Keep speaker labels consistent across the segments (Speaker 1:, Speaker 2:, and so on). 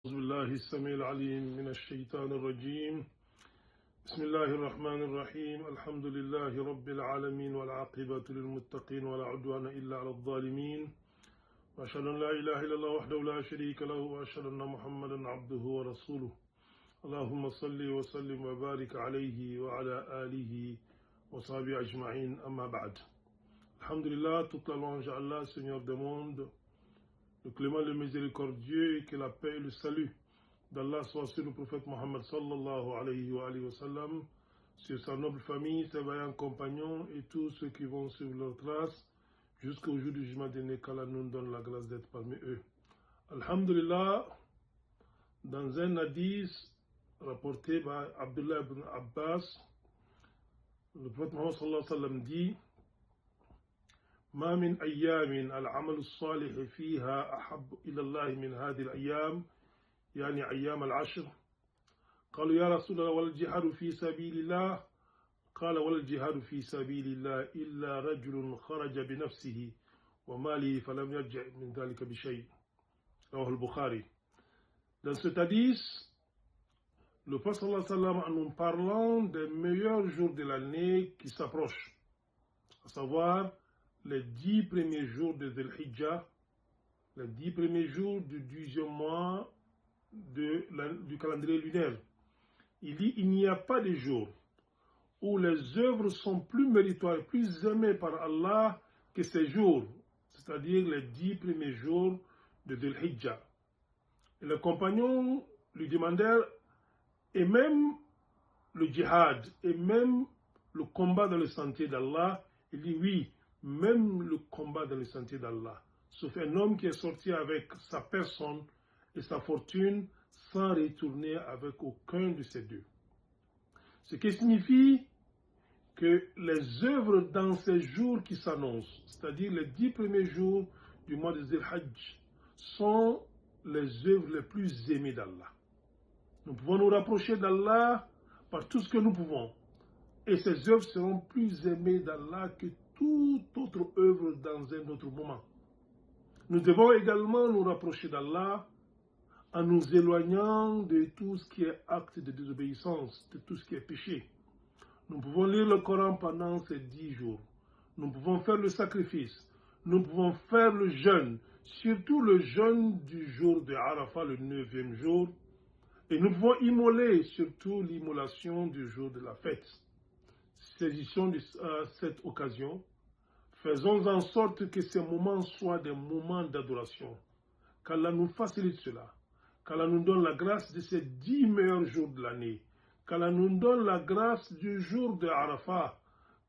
Speaker 1: أعوذ بالله السميع العليم من الشيطان الرجيم. بسم الله الرحمن الرحيم. الحمد لله رب العالمين والعاقبة للمتقين ولا عدوان إلا على الظالمين، وأشهد أن لا إله إلا الله وحده لا شريك له، وأشهد أن محمدا عبده ورسوله. اللهم صل وسلم وبارك عليه وعلى آله وصحبه أجمعين. أما بعد. Alhamdulillah, toute la louange à Allah, Seigneur des mondes, le clément, le miséricordieux, et que la paix et le salut d'Allah soit sur le prophète Mohammed sallallahu alayhi wa sallam, sur sa noble famille, ses vaillants compagnons et tous ceux qui vont suivre leurs traces jusqu'au jour du jugement dernier, qu'Allah nous donne la grâce d'être parmi eux. Alhamdulillah, dans un hadith rapporté par Abdullah ibn Abbas, le prophète Mohammed sallallahu alayhi wa sallam dit: ما من أيام العمل الصالح فيها أحب إلى الله من هذه الأيام، يعني أيام العشر. قالوا يا رسول الله ولا الجهاد في سبيل الله؟ قال ولا الجهاد في سبيل الله إلا رجل خرج بنفسه وماله فلم يرجع من ذلك بشيء. رواه البخاري. Dans cet hadith, le prophète sallallahu alayhi wa sallam, en nous parlant des meilleurs jours de l'année qui s'approchent, à savoir les 10 premiers jours de Dhul Hijjah, les 10 premiers jours du 12e mois du calendrier lunaire. Il dit: il n'y a pas de jour où les œuvres sont plus méritoires et plus aimées par Allah que ces jours, c'est-à-dire les 10 premiers jours de Dhul Hijjah. Et les compagnons lui demandèrent: et même le djihad, et même le combat dans le sentier d'Allah? Il dit: oui, même le combat dans le sentier d'Allah, sauf un homme qui est sorti avec sa personne et sa fortune sans retourner avec aucun de ces deux. Ce qui signifie que les œuvres dans ces jours qui s'annoncent, c'est-à-dire les 10 premiers jours du mois de Dhul Hajj, sont les œuvres les plus aimées d'Allah. Nous pouvons nous rapprocher d'Allah par tout ce que nous pouvons, et ces œuvres seront plus aimées d'Allah que toute autre œuvre dans un autre moment. Nous devons également nous rapprocher d'Allah en nous éloignant de tout ce qui est acte de désobéissance, de tout ce qui est péché. Nous pouvons lire le Coran pendant ces 10 jours. Nous pouvons faire le sacrifice. Nous pouvons faire le jeûne, surtout le jeûne du jour de Arafat, le 9e jour. Et nous pouvons immoler, surtout l'immolation du jour de la fête. Saisissons de cette occasion, faisons en sorte que ces moments soient des moments d'adoration. Qu'Allah nous facilite cela, qu'Allah nous donne la grâce de ces 10 meilleurs jours de l'année, qu'Allah nous donne la grâce du jour de Arafat,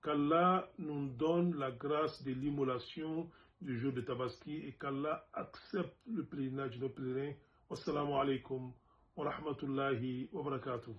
Speaker 1: qu'Allah nous donne la grâce de l'immolation du jour de Tabaski, et qu'Allah accepte le pèlerinage de nos pèlerins. Wassalamu alaikum wa rahmatullahi wa barakatuh.